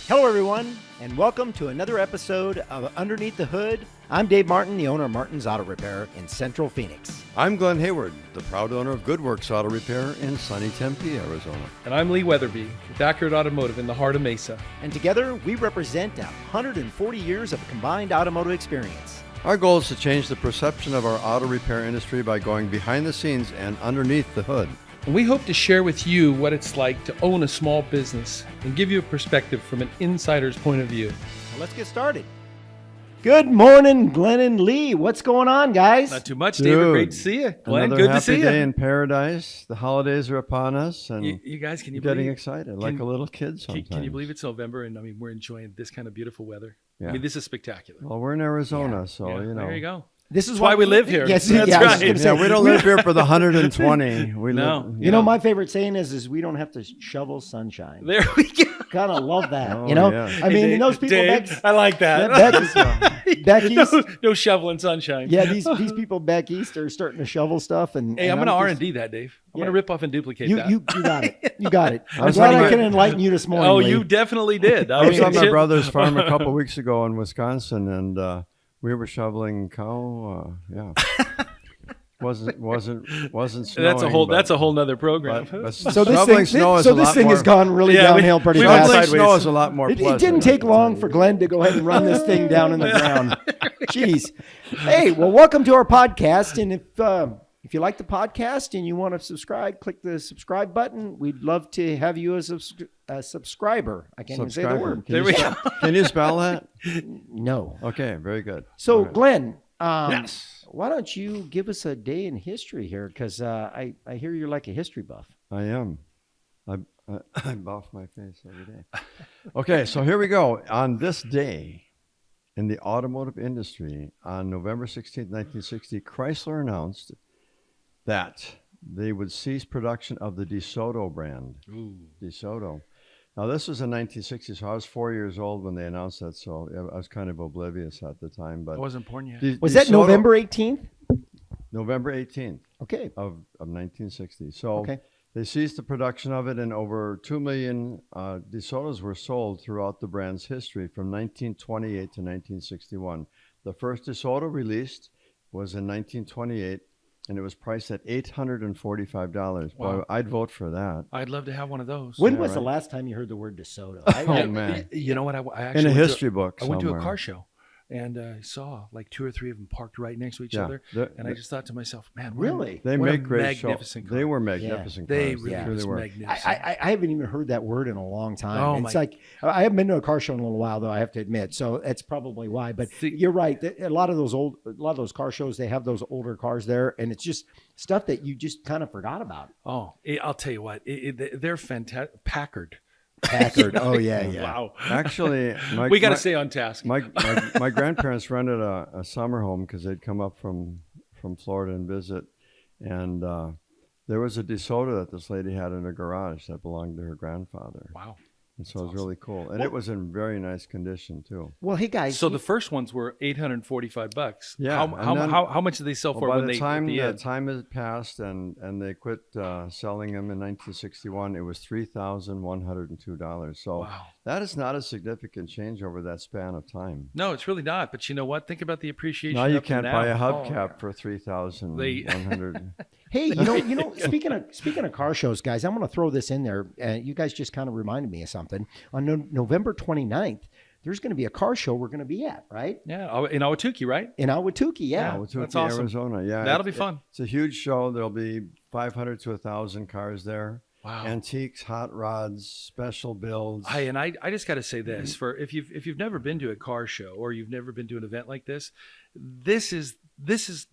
Hello, everyone, and welcome to another episode of Underneath the Hood. I'm Dave Martin, the owner of Martin's Auto Repair in Central Phoenix. I'm Glen Hayward, the proud owner of Good Works Auto Repair in sunny Tempe, Arizona. And I'm Lee Weatherby with Accurate Automotive in the heart of Mesa. And together, we represent 140 years of combined automotive experience. Our goal is to change the perception of our auto repair industry by going behind the scenes and underneath the hood. And we hope to share with you what it's like to own a small business and give you a perspective from an insider's point of view. Well, let's get started. Good morning, Glen and Lee. What's going on, guys? Not too much, David. Great to see you. Glen, good to see you. Another happy day in paradise. The holidays are upon us, and you guys, can you getting believe, excited like a little kid sometimes. Can you believe it's November and we're enjoying this kind of beautiful weather? Yeah. This is spectacular. Well, we're in Arizona, so you know. There you go. This is why we live here. Yes, that's right. Yeah, we don't live here for the 120. You know, my favorite saying is we don't have to shovel sunshine. There we go. Kind of love that. Oh, you know, yeah. I mean, those people. Dave, I like that. Back east, no shoveling sunshine. Yeah, these people back east are starting to shovel stuff. And hey, I'm going to R&D that, Dave. I'm going to rip off and duplicate that. You got it. You got it. I'm glad I can enlighten you this morning. Oh, Lee. you definitely did. I was on my brother's farm a couple weeks ago in Wisconsin, and we were shoveling cow. Wasn't snowing. That's a whole nother program. So this thing has gone really downhill pretty fast. Shoveling snow is a lot more pleasant. It didn't take long for Glenn to go ahead and run this thing down in the ground. Jeez. Hey, well, welcome to our podcast. And if you like the podcast and you want to subscribe, click the subscribe button. We'd love to have you as a subscriber. I can't even say the word. There we go. Can you spell that? No. Okay, very good. So, Glenn, yes. Why don't you give us a day in history here? Because I hear you're like a history buff. I am. I buff my face every day. Okay, so here we go. On this day in the automotive industry, on November 16th, 1960, Chrysler announced that they would cease production of the DeSoto brand. Ooh. DeSoto. Now, this was in 1960, so I was 4 years old when they announced that, so I was kind of oblivious at the time. But I wasn't born yet. Was that November 18th? November 18th. Okay. Of 1960. So they ceased the production of it, and over 2 million DeSotos were sold throughout the brand's history from 1928 to 1961. The first DeSoto released was in 1928. And it was priced at $845. Wow. Boy, I'd vote for that. I'd love to have one of those. When was the last time you heard the word DeSoto? Oh, man. You know what? I actually in a history book I went to a car show. And I saw like 2 or 3 of them parked right next to each other. And I just thought to myself, man, really? They make great magnificent cars. They were magnificent cars. They really were magnificent. I haven't even heard that word in a long time. Oh, it's like, I haven't been to a car show in a little while, though, I have to admit. So that's probably why. But you're right. A lot of those car shows, they have those older cars there. And it's just stuff that you just kind of forgot about. Oh, I'll tell you what. They're fantastic. Packard. Oh, yeah. Wow. Actually, we got to stay on task. My grandparents rented a summer home because they'd come up from Florida and visit. And there was a DeSoto that this lady had in her garage that belonged to her grandfather. Wow. And so it was really cool. And it was in very nice condition, too. Well, hey, guys. So the first ones were $845. Yeah. How much did they sell for by when the they time had passed and they quit selling them in 1961, it was $3,102. So that is not a significant change over that span of time. No, it's really not. But you know what? Think about the appreciation. Now you can't buy a hubcap for $3,100. Hey, you know, speaking of car shows, guys, I'm going to throw this in there. You guys just kind of reminded me of something. On November 29th, there's going to be a car show we're going to be at, right? Yeah, in Ahwatukee, right? In Ahwatukee, yeah. Ahwatukee, that's awesome. Arizona, yeah. That'll be fun. It's a huge show. There'll be 500 to 1,000 cars there. Wow. Antiques, hot rods, special builds. I just got to say this, for if you've never been to a car show or you've never been to an event like this is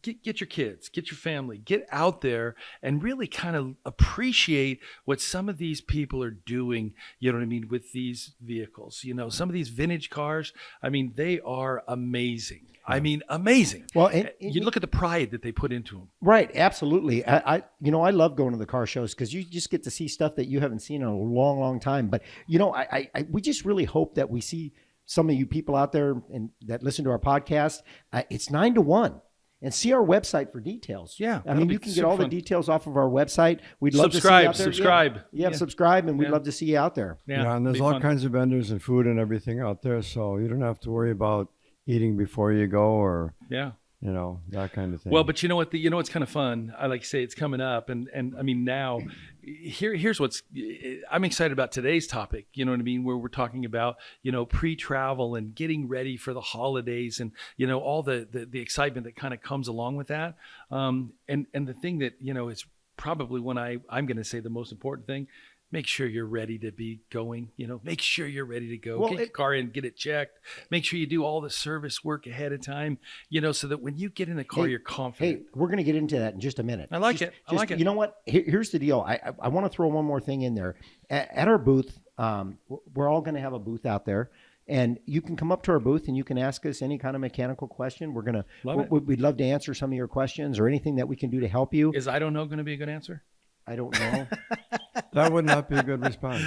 get your kids, get your family, get out there and really kind of appreciate what some of these people are doing, you know what I mean, with these vehicles. You know, some of these vintage cars, I mean, they are amazing. I mean, amazing. Well, you look at the pride that they put into them. Right, absolutely. I love going to the car shows because you just get to see stuff that you haven't seen in a long, long time. But we just really hope that we see some of you people out there and that listen to our podcast. It's 9 to 1. and see our website for details. Yeah, I mean, you can get all the details off of our website. We'd love to see you out there. Subscribe. Yeah, subscribe, and we'd love to see you out there. Yeah, and there's all kinds of vendors and food and everything out there, so you don't have to worry about eating before you go or that kind of thing. Well, but you know what? What's kind of fun. I like to say it's coming up, and I mean now, here's what's I'm excited about today's topic. You know what I mean? Where we're talking about pre-travel and getting ready for the holidays, and all the excitement that kind of comes along with that. And the thing that is probably when I'm going to say the most important thing. Make sure you're ready to be going, make sure you're ready to go. Get your car in, get it checked. Make sure you do all the service work ahead of time, so that when you get in the car, you're confident. Hey, we're going to get into that in just a minute. I like it. You know what? Here's the deal. I want to throw one more thing in there. At our booth, we're all going to have a booth out there. And you can come up to our booth and you can ask us any kind of mechanical question. We'd love to answer some of your questions or anything that we can do to help you. Is I don't know going to be a good answer? I don't know. That would not be a good response.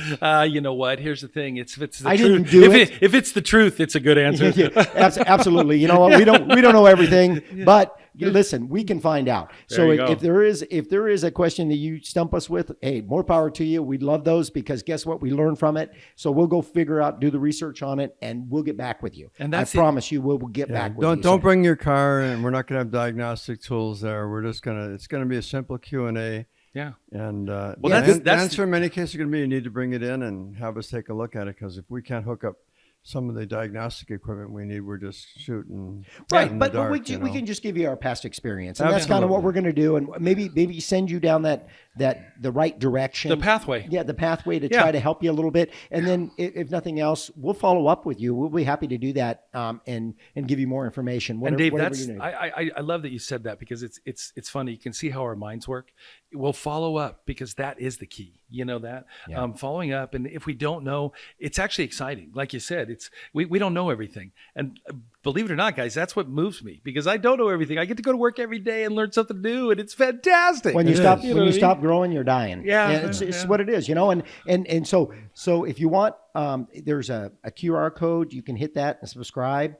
You know what? Here's the thing. If it's the I truth, didn't do it. If it's the truth, it's a good answer. Absolutely. You know what? We don't know everything, but listen, we can find out. So if there is a question that you stump us with, hey, more power to you. We'd love those because guess what? We learn from it. So we'll go figure out, do the research on it, and we'll get back with you. And I promise you, we'll get back with you. Don't bring your car, and we're not going to have diagnostic tools there. We're just it's going to be a simple Q&A. Yeah. And that's the answer in many cases is going to be you need to bring it in and have us take a look at it, because if we can't hook up some of the diagnostic equipment we need, we're just shooting. Right, but we can just give you our past experience, and that's kind of what we're going to do, and maybe send you down the right direction, the pathway. Yeah, the pathway to try to help you a little bit, and then if nothing else, we'll follow up with you. We'll be happy to do that, and give you more information. And Dave, I love that you said that, because it's funny. You can see how our minds work. We'll follow up because that is the key. You know that following up, and if we don't know, it's actually exciting. Like you said, we don't know everything, and believe it or not, guys, that's what moves me, because I don't know everything. I get to go to work every day and learn something new, and it's fantastic. When you stop growing, you're dying. Yeah, it's what it is, and so if you want, there's a QR code. You can hit that and subscribe.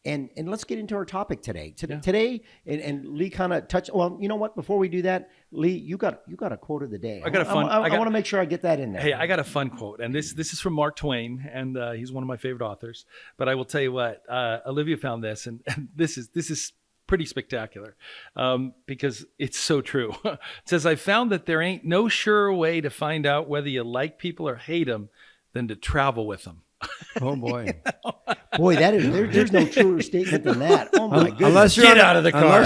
And let's get into our topic today. Today, and Lee kind of touched. Well, you know what? Before we do that, Lee, you got a quote of the day. I want to make sure I get that in there. Hey, I got a fun quote, and this is from Mark Twain, and he's one of my favorite authors. But I will tell you what, Olivia found this, and this is pretty spectacular, because it's so true. It says, "I found that there ain't no surer way to find out whether you like people or hate them than to travel with them." Oh boy. Boy, there's no truer statement than that. Oh my goodness. Get out of the car.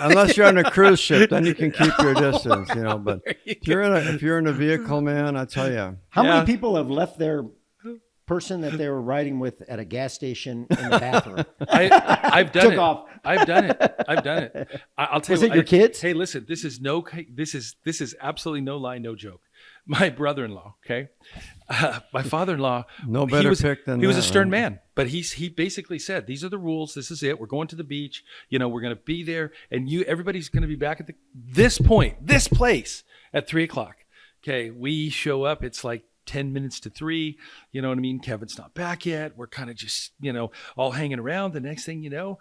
Unless you're on a cruise ship, then you can keep your distance, but if you're in a vehicle, man, I tell you. How many people have left their person that they were riding with at a gas station in the bathroom? I've done it. Off. I've done it. I'll tell you. Was it your kids? Hey, listen, this is absolutely no lie, no joke. My brother-in-law, okay? My father-in-law, no better pick than he was a stern man, but he basically said, "These are the rules. This is it. We're going to the beach. We're going to be there, and everybody's going to be back at this place at 3:00. Okay, we show up. It's like 10 minutes to 3, you know what I mean? Kevin's not back yet. We're kind of just, all hanging around. The next thing you know,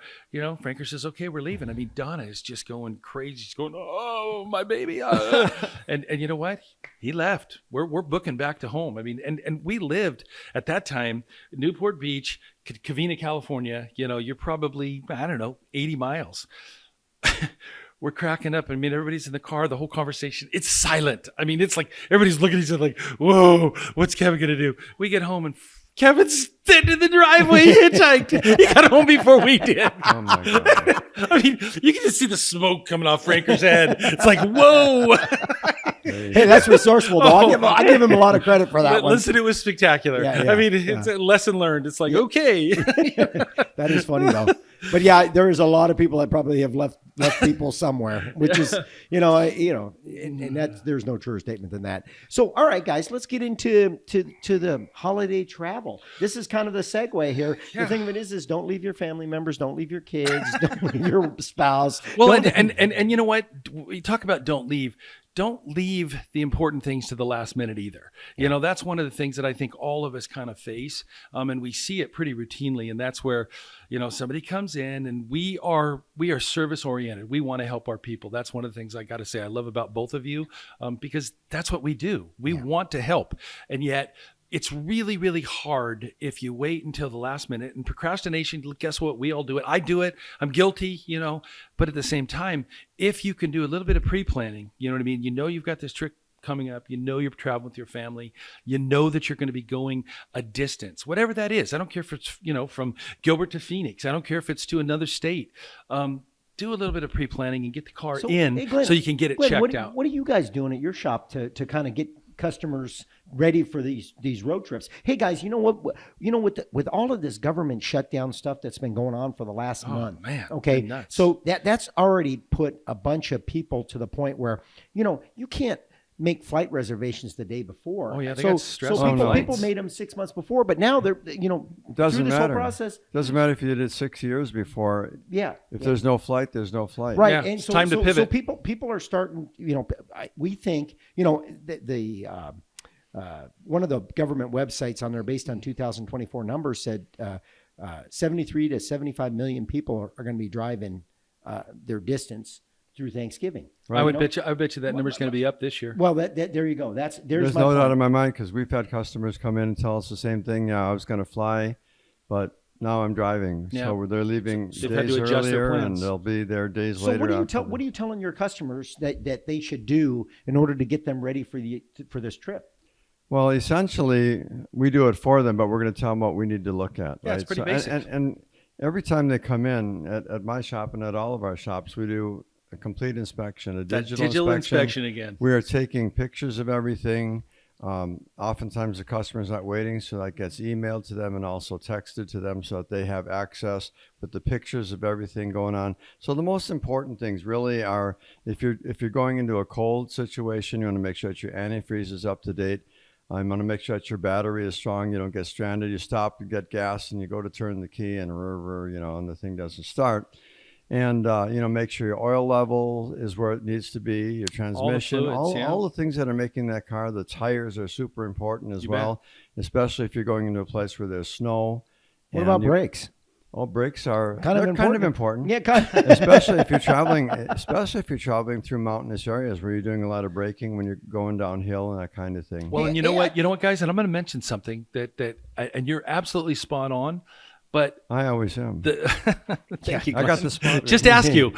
Franker says, "Okay, we're leaving." I mean, Donna is just going crazy. She's going, "Oh, my baby." And you know what? He left. We're booking back to home. I mean, and we lived at that time, Newport Beach, Covina, California. You're probably, 80 miles. We're cracking up. I mean, everybody's in the car, the whole conversation, it's silent. I mean, it's like everybody's looking at each other like, "Whoa, what's Kevin going to do?" We get home and Kevin's sitting in the driveway, hitchhiked. He got home before we did. Oh my God. I mean, you can just see the smoke coming off Franker's head. It's like, whoa. Hey, that's resourceful, though. I give him a lot of credit for that one. Listen, it was spectacular. Yeah. I mean, it's a lesson learned. It's like, okay. That is funny, though. But yeah, there is a lot of people that probably have left people somewhere, which is, and that's, there's no truer statement than that. So, all right, guys, let's get into the holiday travel. This is kind of the segue here. Yeah. The thing of it is don't leave your family members, don't leave your kids, don't leave your spouse. Well, and you know what? We talk about don't leave. don't leave the important things to the last minute either. You know, that's one of the things that I think all of us kind of face, and we see it pretty routinely. And that's where, you know, somebody comes in and we are service oriented. We want to help our people. That's one of the things I got to say I love about both of you, because that's what we do. We want to help, and yet it's really, really hard if you wait until the last minute. And procrastination, guess what? We all do it. I do it. I'm guilty, you know. But at the same time, if you can do a little bit of pre-planning, you know what I mean? You know you've got this trip coming up. You know you're traveling with your family. You know that you're going to be going a distance, whatever that is. I don't care if it's, you know, from Gilbert to Phoenix. I don't care if it's to another state. Do a little bit of pre-planning and get the car in, hey, Glen, so you can get it Glen, checked out. What are you guys doing at your shop to kind of get customers ready for these road trips? Hey guys, you know what? You know, with all of this government shutdown stuff that's been going on for the last month, man, okay, nuts. so that's already put a bunch of people to the point where, you know, you can't make flight reservations the day before. Oh yeah, they got stressed so on flights. people made them 6 months before, but now they're, you know, Doesn't through this matter. whole process. Doesn't matter if you did it 6 years before. Yeah. If there's no flight, there's no flight. Right, Yeah, and it's time to pivot. So people are starting. You know, we think, you know, the one of the government websites on there, based on 2024 numbers, said 73 to 75 million people are going to be driving their distance through Thanksgiving. Right. I bet you that number's going to be up this year. Well, there you go. There's my no doubt point. in my mind, because we've had customers come in and tell us the same thing. Yeah, I was going to fly, but now I'm driving. Yeah. So they're leaving They've had days to adjust their earlier, and plans. they'll be there days So later. what are you telling your customers that they should do in order to get them ready for this trip? Well, essentially, we do it for them, but we're going to tell them what we need to look at. Yeah, right? it's pretty basic. And every time they come in at my shop and at all of our shops, we do a complete inspection, a digital inspection again. We are taking pictures of everything. Oftentimes the customer's not waiting, so that gets emailed to them and also texted to them so that they have access with the pictures of everything going on. So the most important things really are, if you're going into a cold situation, you want to make sure that your antifreeze is up to date. I want to make sure that your battery is strong. You don't get stranded. You stop, you get gas, and you go to turn the key, and and the thing doesn't start. And make sure your oil level is where it needs to be. Your transmission, all the things that are making that car. The tires are super important as well, especially if you're going into a place where there's snow. What about brakes? Oh, brakes are kind of important. Yeah, kind of. especially if you're traveling through mountainous areas where you're doing a lot of braking when you're going downhill and that kind of thing. Well, and you know what, guys, and I'm going to mention something that and you're absolutely spot on. But I always am. Thank you. I got the spot. Just ask you.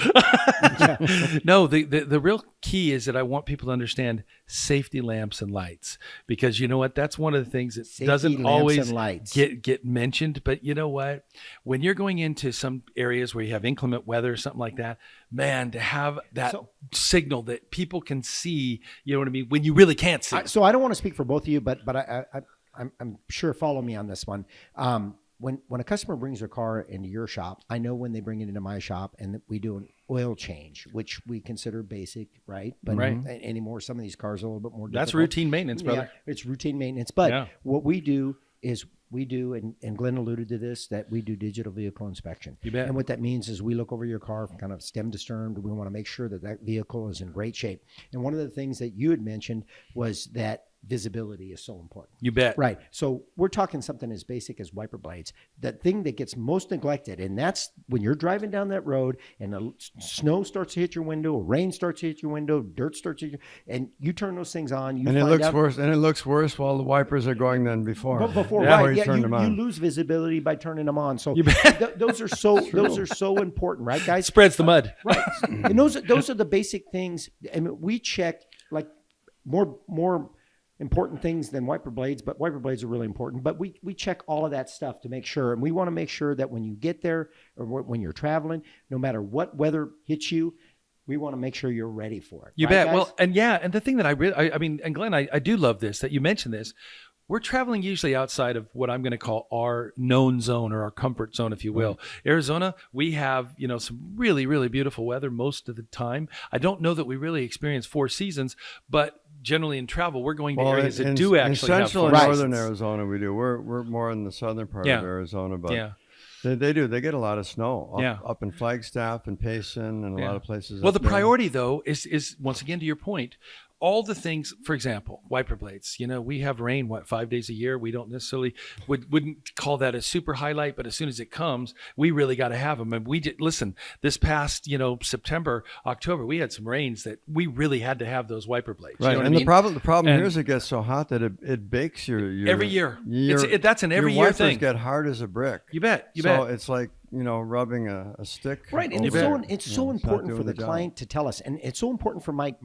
No, the real key is that I want people to understand safety lamps and lights, because you know what? That's one of the things that Safety doesn't lamps always and lights. get mentioned. But you know what? When you're going into some areas where you have inclement weather or something like that, man, to have that signal that people can see, you know what I mean, when you really can't see. So I don't want to speak for both of you, but I'm sure follow me on this one. When a customer brings their car into your shop, I know when they bring it into my shop, and we do an oil change, which we consider basic, right? But anymore, some of these cars are a little bit more difficult. That's routine maintenance, brother. Yeah, it's routine maintenance. But what we do is and Glenn alluded to this, that we do digital vehicle inspection. You bet. And what that means is we look over your car from kind of stem to stern. We want to make sure that vehicle is in great shape. And one of the things that you had mentioned was that visibility is so important. You bet. Right. So we're talking something as basic as wiper blades. The thing that gets most neglected, and that's when you're driving down that road and the snow starts to hit your window, or rain starts to hit your window, dirt starts to hit and you turn those things on. And it looks worse while the wipers are going than before. You lose visibility by turning them on. So those are so important, right, guys? Spreads the mud. Right. And those are the basic things. I mean, we check like more important things than wiper blades, but wiper blades are really important. But we check all of that stuff to make sure, and we want to make sure that when you get there or when you're traveling, no matter what weather hits you, we want to make sure you're ready for it. You right, bet. Guys? Well, and the thing that I mean, and Glenn, I do love this, that you mentioned this. We're traveling usually outside of what I'm going to call our known zone, or our comfort zone, if you will. Arizona, we have, some really, really beautiful weather most of the time. I don't know that we really experience 4 seasons, but generally in travel, we're going to areas that do actually have central 4 and northern seasons. Arizona we do. We're more in the southern part of Arizona, but They do. They get a lot of snow Yeah. up in Flagstaff and Payson and a Yeah. lot of places. Well, up the there. priority though is once again to your point, all the things. For example, wiper blades. We have rain 5 days a year. We don't necessarily wouldn't call that a super highlight, but as soon as it comes, we really got to have them. And we did listen. This past September, October, we had some rains that we really had to have those wiper blades. Right, You know what and I the mean? problem And- here is it gets so hot that it bakes your Every year. That's an every your year wipers thing. get hard as a brick. You bet. You so bet. it's like rubbing a stick. Right, and over it's it. so It's not important doing for the job. client to tell us, and it's so important for my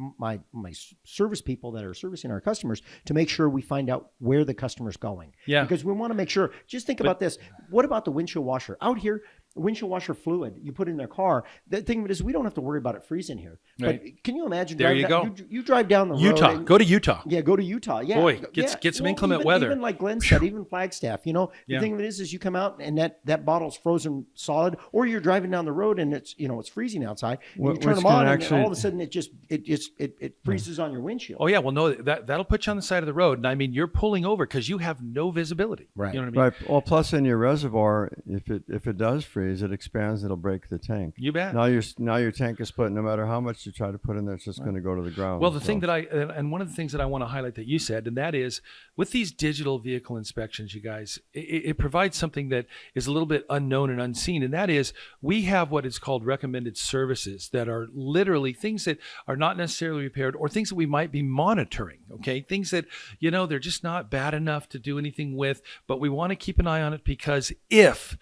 service people that are servicing our customers to make sure we find out where the customer's going. Yeah. Because we want to make sure. Just think about this. What about the windshield washer out here? Windshield washer fluid you put in their car. The thing of it is, we don't have to worry about it freezing here. Right. But can you imagine? There you driving go. You drive down the road. Utah. and- Go to Utah. Yeah, go to Utah. Yeah, Boy, yeah. get some inclement weather. Even like Glen said, even Flagstaff. The Yeah. thing of it is you come out and that bottle's frozen solid, or you're driving down the road and it's it's freezing outside. And you turn Which them on, can and actually- all of a sudden it freezes on your windshield. Oh yeah, well no, that'll put you on the side of the road, and I mean you're pulling over because you have no visibility. Right. You know what I mean? Right. Well, plus in your reservoir, if it does freeze, it expands. It'll break the tank. You bet. Now your tank is split. No matter how much you try to put in there, it's just going to go to the ground. Well, the So- thing that and one of the things that I want to highlight that you said, and that is with these digital vehicle inspections, you guys, it provides something that is a little bit unknown and unseen, and that is we have what is called recommended services that are literally things that are not necessarily repaired or things that we might be monitoring. Okay, things that they're just not bad enough to do anything with, but we want to keep an eye on it because if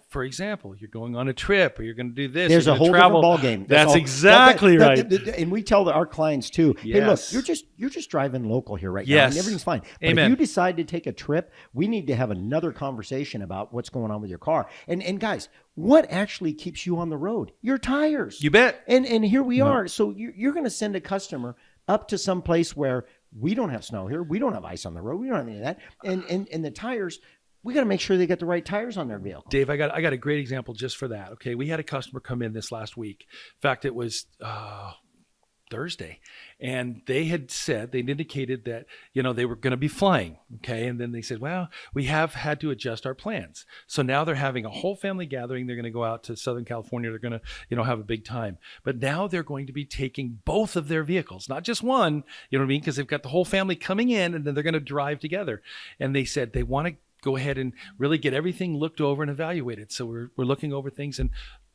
for example, you're going on a trip or you're going to do this, There's you're a gonna whole travel. different ball game. That's exactly right. And we tell our clients too, hey, look, Yes. you're just driving local here right now, Yes. and everything's fine. But Amen. if you decide to take a trip, we need to have another conversation about what's going on with your car. And guys, what actually keeps you on the road? Your tires. You bet. And here we are. So you're going to send a customer up to some place where we don't have snow here, we don't have ice on the road, we don't have any of that, and the tires. We got to make sure they get the right tires on their vehicle. Dave, I got a great example just for that. Okay, we had a customer come in this last week. In fact, it was Thursday, and they'd indicated that they were going to be flying. Okay, and then they said, well, we have had to adjust our plans. So now they're having a whole family gathering. They're going to go out to Southern California. They're going to have a big time. But now they're going to be taking both of their vehicles, not just one. You know what I mean? Because they've got the whole family coming in, and then they're going to drive together. And they said they want to go ahead and really get everything looked over and evaluated. So we're looking over things, and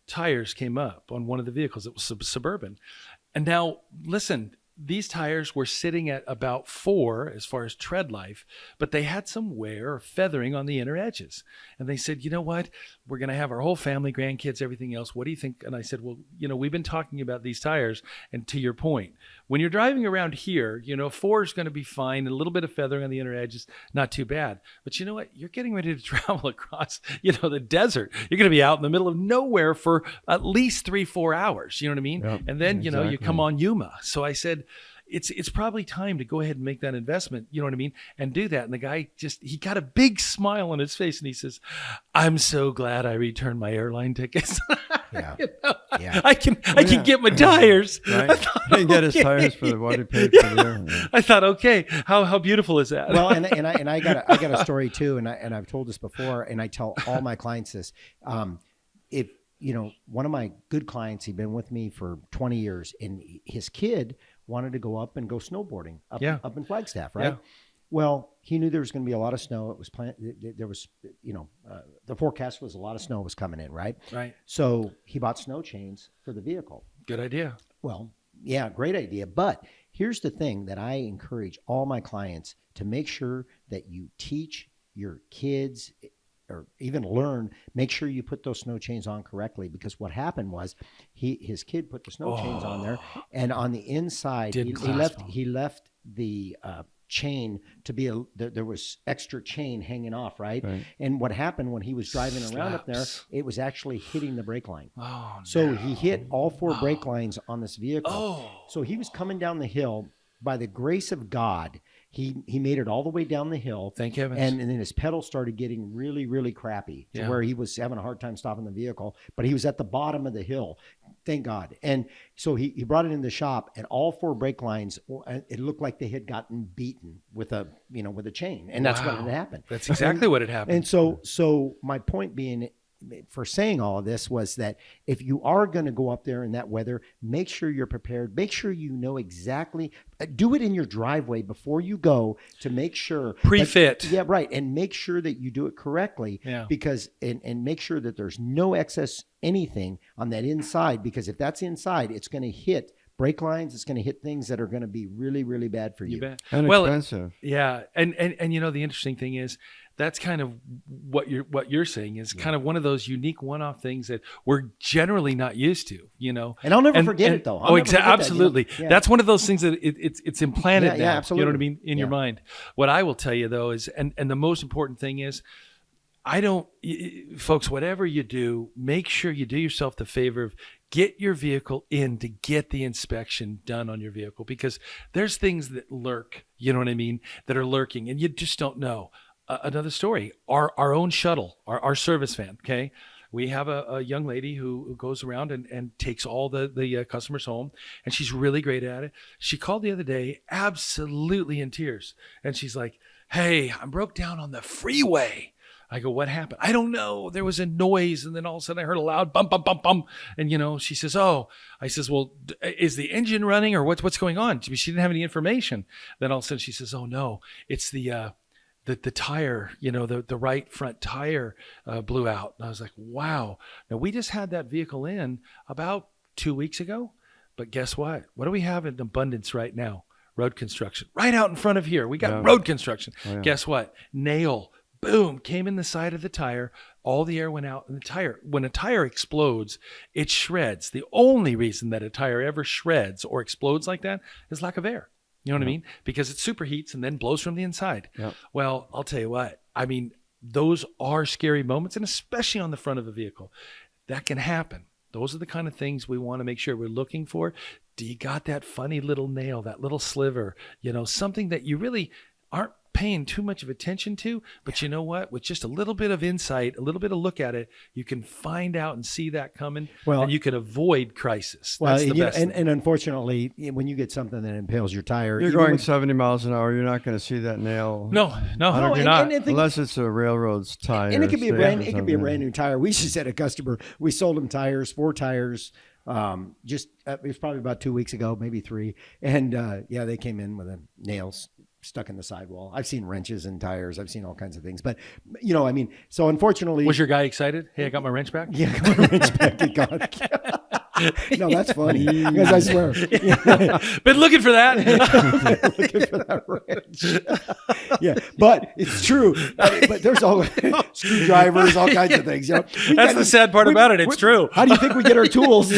tires came up on one of the vehicles. It was Suburban. And now, listen, these tires were sitting at about 4 as far as tread life, but they had some wear or feathering on the inner edges. And they said, you know what? We're going to have our whole family, grandkids, everything else. What do you think? And I said, well, we've been talking about these tires. And to your point, when you're driving around here, 4 is going to be fine. A little bit of feathering on the inner edges, not too bad. But you know what? You're getting ready to travel across, the desert. You're going to be out in the middle of nowhere for at least 3-4 hours. You know what I mean? Yep, And then, you exactly. come on Yuma. So I said, it's probably time to go ahead and make that investment, you know what I mean, and do that. And the guy he got a big smile on his face, and he says, "I'm so glad I returned my airline tickets. Yeah. Yeah. I can get my tires." Right? I thought, He can get his okay. tires for what he paid for the air. I thought, okay, how beautiful is that? Well, and I got a story too, and I've told this before, and I tell all my clients this. If one of my good clients, he'd been with me for 20 years, and his kid wanted to go up and go snowboarding up in Flagstaff, right? Yeah. Well, he knew there was going to be a lot of snow. It was there was, the forecast was a lot of snow was coming in, right? Right. So he bought snow chains for the vehicle. Good idea. Well, yeah, great idea. But here's the thing that I encourage all my clients to make sure that you teach your kids or even learn, make sure you put those snow chains on correctly, because what happened was his kid put the snow chains on there, and on the inside he left the chain to be there was extra chain hanging off, right? And what happened when he was driving around up there, it was actually hitting the brake line. So he hit all 4 brake lines on this vehicle. So he was coming down the hill. By the grace of God, he made it all the way down the hill. Thank heavens. And then his pedal started getting really, really crappy to where he was having a hard time stopping the vehicle. But he was at the bottom of the hill, thank God. And so he brought it in the shop, and all 4 brake lines, it looked like they had gotten beaten with a chain. And that's what had happened. That's exactly what had happened. And so my point being, for saying all of this was that if you are going to go up there in that weather, make sure you're prepared. Make sure you know exactly. Do it in your driveway before you go to make sure. Pre-fit. Yeah, right. And make sure that you do it correctly. Yeah. Because and make sure that there's no excess anything on that inside, because if that's inside, it's going to hit brake lines. It's going to hit things that are going to be really, really bad for you. You bet. And Well, expensive. Yeah, and the interesting thing is that's kind of what you're saying is kind of one of those unique one-off things that we're generally not used to, And I'll never forget it, though. Absolutely. Yeah. That's one of those things that it's implanted Yeah, now. absolutely. You know what I mean in your mind. What I will tell you though is, and the most important thing is, folks, whatever you do, make sure you do yourself the favor of get your vehicle in to get the inspection done on your vehicle, because there's things that lurk, you know what I mean, that are lurking and you just don't know. Another story, our own shuttle, our service van, okay? We have a young lady who goes around and takes all the customers home, and she's really great at it. She called the other day absolutely in tears, and she's like, hey, I'm broke down on the freeway. I go, what happened? I don't know. There was a noise, and then all of a sudden I heard a loud bump, bump, bump, bump. And, she says, oh. I says, well, is the engine running or what's going on? She didn't have any information. Then all of a sudden she says, oh, no, it's the tire, the right front tire blew out. And I was like, wow. Now, we just had that vehicle in about 2 weeks ago. But guess what? What do we have in abundance right now? Road construction. Right out in front of here. We got road construction. Oh, yeah. Guess what? Nail. Boom, came in the side of the tire. All the air went out in the tire. When a tire explodes, it shreds. The only reason that a tire ever shreds or explodes like that is lack of air. You know what I mean? Because it superheats and then blows from the inside. Yep. Well, I'll tell you what. I mean, those are scary moments, and especially on the front of a vehicle. That can happen. Those are the kind of things we want to make sure we're looking for. Do you got that funny little nail, that little sliver, something that you really aren't paying too much of attention to, but you know what? With just a little bit of insight, a little bit of look at it, you can find out and see that coming, and you can avoid crisis. Well, That's the best. And unfortunately, when you get something that impales your tire, you're going 70 miles an hour, you're not going to see that nail. No, you're not. Unless it's a railroad's tire. And it could be a brand new tire. We just had a customer. We sold him tires, 4 tires. It was probably about 2 weeks ago, maybe 3. And they came in with nails stuck in the sidewall. I've seen wrenches in tires. I've seen all kinds of things. But, so unfortunately. Was your guy excited? Hey, I got my wrench back? Yeah, I got my wrench back. He got it. No, that's funny. Because I swear. Been looking for that. Looking for that wrench. Yeah, but it's true. But there's all screwdrivers, all kinds of things. That's the sad part about it. It's true. How do you think we get our tools?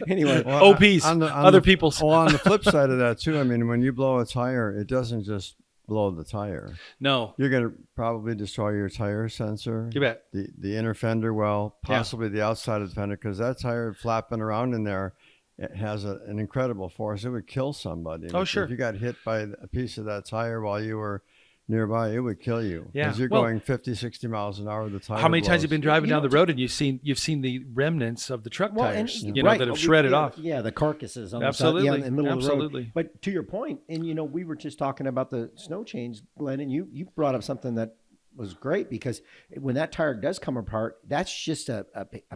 Anyway. OPs, other people's. Well, on the flip side of that, too, I mean, when you blow a tire, it doesn't just blow the tire. No. You're going to probably destroy your tire sensor. You bet. The inner fender well, possibly the outside of the fender, because that tire flapping around in there, it has an incredible force. It would kill somebody. Oh, sure. If you got hit by a piece of that tire while you were nearby, it would kill you. Yeah. Because you're going 50, 60 miles an hour. The tire How many blows. times have you been driving down the road and you've seen the remnants of the truck tires, that have shredded off? Yeah, the carcasses on Absolutely. the side, in the middle Absolutely. of the road. But to your point, and we were just talking about the snow chains, Glenn, and you brought up something that was great, because when that tire does come apart, that's just a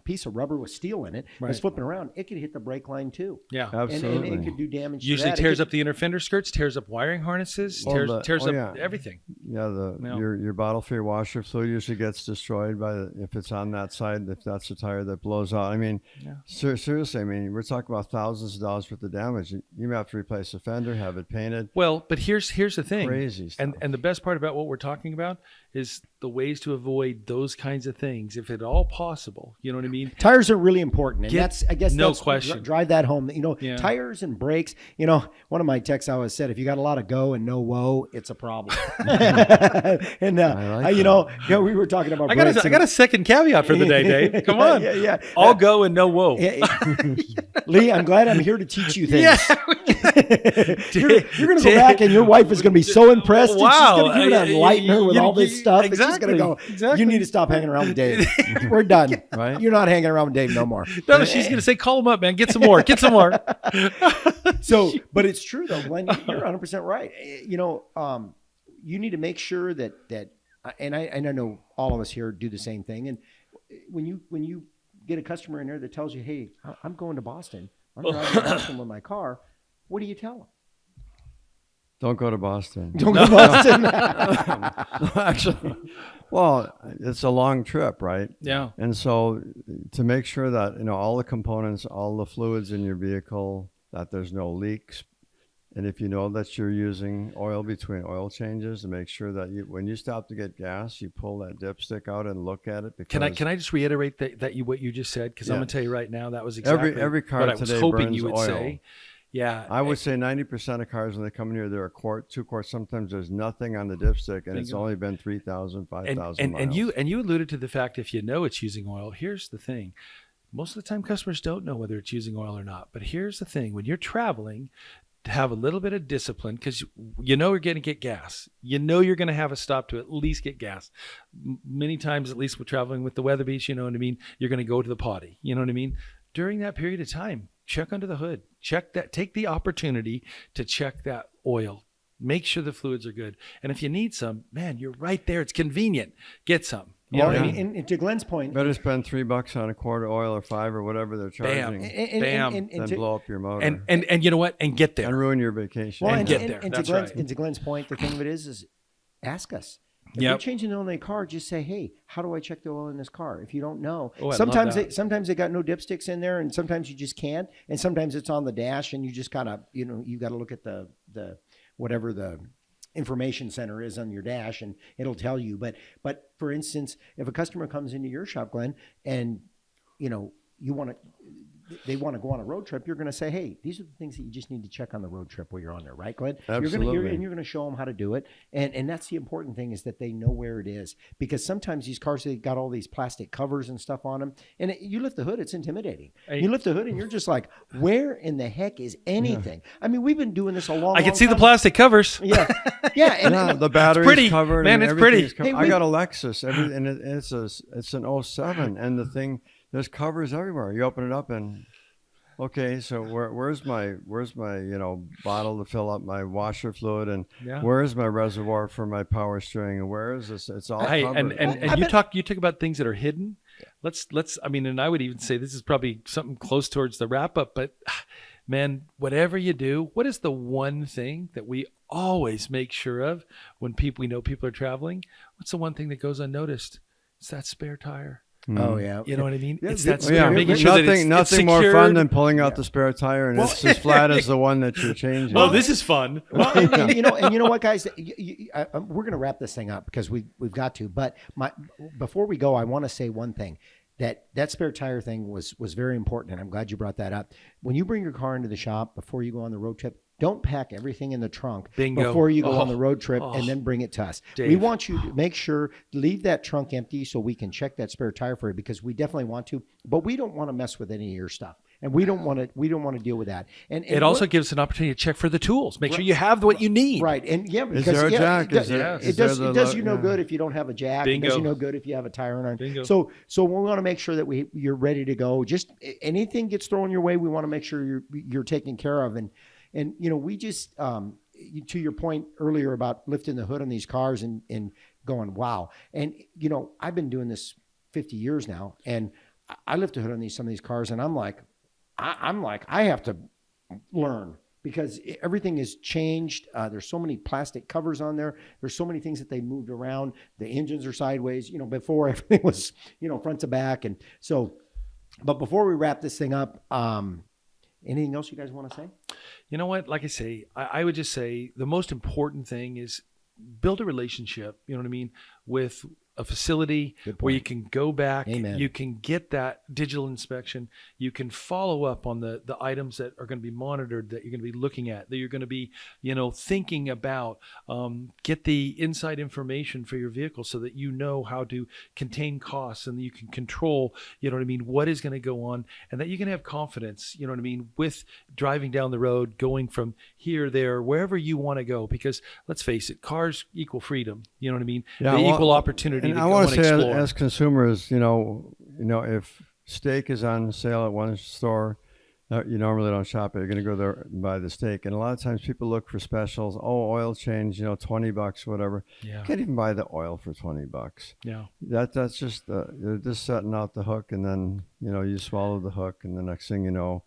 piece of rubber with steel in it. Right. It's flipping around. It could hit the brake line too. Yeah, absolutely. And it could do damage. Usually to that. tears up the inner fender skirts, tears up wiring harnesses, tears up everything. Yeah, your bottle for your washer fluid usually gets destroyed if it's on that side, if that's the tire that blows out. I mean, seriously, I mean, we're talking about thousands of dollars worth of damage. You may have to replace the fender, have it painted. Well, but here's the thing. Crazy stuff. And the best part about what we're talking about is the ways to avoid those kinds of things, if at all possible. You know what I mean? Tires are really important, and that's no question. Drive that home. Tires and brakes. One of my texts always said, if you got a lot of go and no woe, it's a problem. And we were talking about. I got a second caveat for the day, Dave. Come on, yeah. All go and no woe. Lee, I'm glad I'm here to teach you things. Yeah. You're going to go back, and your wife is going to be so impressed. Wow. And she's going to enlighten her with all this stuff. Exactly. And she's going to go, you need to stop hanging around with Dave. We're done. Right? You're not hanging around with Dave no more. No, she's going to say, call him up, man. Get some more. Get some more. But it's true, though, Glenn. You're 100% right. You need to make sure that and I know all of us here do the same thing. And when you get a customer in there that tells you, "Hey, I'm going to Boston. I'm driving to Boston with my car," what do you tell them? Don't go to Boston. Don't go to Boston. Actually, well, it's a long trip, right? Yeah. And so to make sure that, all the components, all the fluids in your vehicle, that there's no leaks. And if you know that you're using oil between oil changes, to make sure that when you stop to get gas, you pull that dipstick out and look at it. Because Can I just reiterate what you just said? Because I'm Yeah. going to tell you right now, that was exactly every car what I was today hoping burns you would oil. say. Yeah. I would say 90% of cars when they come in here, they're a quart, 2 quarts. Sometimes there's nothing on the dipstick, and it's Bingo. only been 3,000, 5,000 and miles. you alluded to the fact if you know it's using oil. Here's the thing: most of the time, customers don't know whether it's using oil or not. But here's the thing: when you're traveling, to have a little bit of discipline, because you're going to get gas. You're going to have a stop to at least get gas. Many times, at least, we're traveling with the Weatherbees. You know what I mean? You're going to go to the potty. You know what I mean? During that period of time, check under the hood. Check that. Take the opportunity to check that oil. Make sure the fluids are good. And if you need some, man, you're right there. It's convenient. Get some. You know what I mean? And to Glen's point, Better spend $3 on a quart of oil or $5 or whatever they're charging Bam. than blow up your motor And you know what? And get there. and ruin your vacation. well, and and, get and, there. and That's to Glen's, right. and to Glen's point, the thing of it is ask us. If Yep. you're changing the oil in a car, just say, "Hey, how do I check the oil in this car?" If you don't know, Oh, I love sometimes that. sometimes they got no dipsticks in there, and sometimes you just can't, and sometimes it's on the dash, and you just gotta, you got to look at the whatever the information center is on your dash, and it'll tell you. But for instance, if a customer comes into your shop, Glenn, and they want to go on a road trip, you're going to say, "Hey, these are the things that you just need to check on the road trip while you're on there," right, Glenn? Absolutely. You're going to show them how to do it, and that's the important thing, is that they know where it is, because sometimes these cars, they got all these plastic covers and stuff on them, and you lift the hood, it's intimidating. Hey. You lift the hood, and you're just like, "Where in the heck is anything?" I mean, we've been doing this a long. I can long see the time. plastic covers. Yeah, yeah, and Yeah, the battery's pretty, covered. man, and it's pretty. everything's covered. Hey, I got a Lexus, and it's an 07, and the thing, there's covers everywhere. You open it up and, okay, so where's my bottle to fill up my washer fluid, and Yeah. where's my reservoir for my power steering, and where is this? It's all Hey, covered. and you talk about things that are hidden. Let's I mean, and I would even say this is probably something close towards the wrap up, but man, whatever you do, what is the one thing that we always make sure of when we know people are traveling? What's the one thing that goes unnoticed? It's that spare tire. Oh yeah, You know what I mean? Yeah, It's that Oh, spare, yeah, making sure that it's nothing more secured. fun than pulling out the spare tire, and it's as flat as the one that you're changing. Well, this is fun. Well, and you know what, guys, we're going to wrap this thing up because we've got to. But before we go, I want to say one thing. That spare tire thing was very important, and I'm glad you brought that up. When you bring your car into the shop before you go on the road trip, don't pack everything in the trunk Bingo. before you go on Oh. the road trip Oh. and then bring it to us. Dave. We want you to make sure, leave that trunk empty so we can check that spare tire for you, because we definitely want to, but we don't want to mess with any of your stuff. And we don't want to deal with that. And It also gives an opportunity to check for the tools. Make sure you have what you need. right. And yeah, because there a jack? It does, Is there- it is does, there it the does lo- you no yeah. good if you don't have a jack. It Bingo. does you no good if you have a tire iron. Bingo. So we want to make sure that you're ready to go. Just anything gets thrown your way, we want to make sure you're taken care of. And we just to your point earlier about lifting the hood on these cars and going, wow. And I've been doing this 50 years now, and I lift the hood on some of these cars, and I'm like I have to learn, because everything is changed. There's so many plastic covers on there. There's so many things that they moved around. The engines are sideways. Before everything was front to back, and so. But before we wrap this thing up, anything else you guys want to say? You know what? Like I say, I would just say the most important thing is build a relationship, you know what I mean, with a facility where you can go back, Amen. you can get that digital inspection, you can follow up on the items that are going to be monitored, that you're going to be looking at, that you're going to be, thinking about, get the inside information for your vehicle so that you know how to contain costs and you can control, what is going to go on, and that you can have confidence, with driving down the road, going from here, there, wherever you want to go, because let's face it, cars equal freedom, Yeah, they equal opportunity. And to I go want and to say, explore. as consumers, if steak is on sale at one store, You normally don't shop it. You're going to go there and buy the steak. And a lot of times people look for specials. Oh, oil change, $20, whatever. Yeah. You can't even buy the oil for $20. Yeah. That's just, they're just setting out the hook, and then, you swallow the hook, and the next thing you know,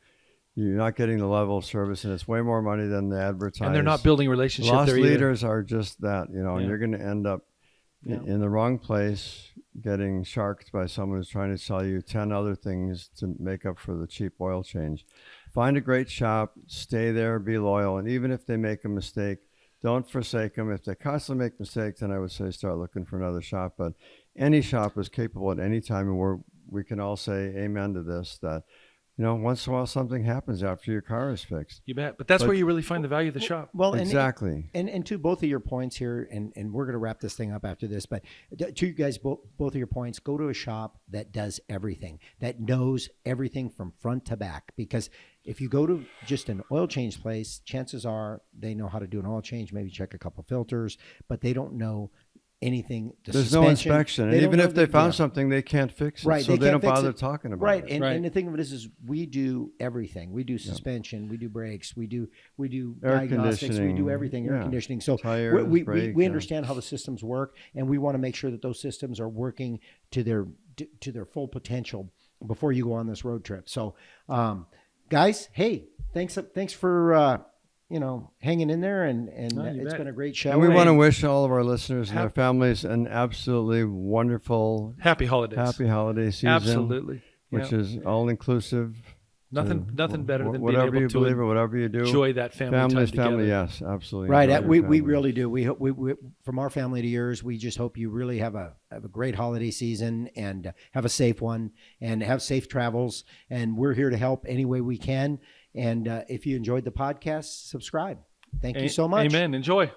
you're not getting the level of service, and it's way more money than the advertised. And they're not building relationships. Lost there either. leaders are just that, and you're going to end up in the wrong place, getting sharked by someone who's trying to sell you 10 other things to make up for the cheap oil change. Find a great shop, stay there, be loyal, and even if they make a mistake, don't forsake them. If they constantly make mistakes, then I would say start looking for another shop. But any shop is capable at any time, and we can all say amen to this, that once in a while something happens after your car is fixed. You bet. But that's where you really find the value of the shop. Well, exactly. And to both of your points here, and we're going to wrap this thing up after this, but to you guys, both of your points, go to a shop that does everything, that knows everything from front to back. Because if you go to just an oil change place, chances are they know how to do an oil change, maybe check a couple filters, but they don't know anything. There's no inspection, and even if they found something, they can't fix it. Right, so they don't bother talking about it. And the thing of it is we do everything. We do suspension, we do brakes, we do Air diagnostics, we do everything, air conditioning. So tires, we understand how the systems work, and we want to make sure that those systems are working to their full potential before you go on this road trip. So, guys, hey, thanks for hanging in there, and it's been a great show. And we want to wish all of our listeners and their families an absolutely wonderful, happy holiday season. Absolutely, which is all inclusive. Nothing better than whatever being able you believe or whatever you do. Enjoy that family together. Yes, absolutely. Right, we really do. We from our family to yours, we just hope you really have a great holiday season, and have a safe one, and have safe travels. And we're here to help any way we can. And if you enjoyed the podcast, subscribe. Thank you so much. Amen. Enjoy.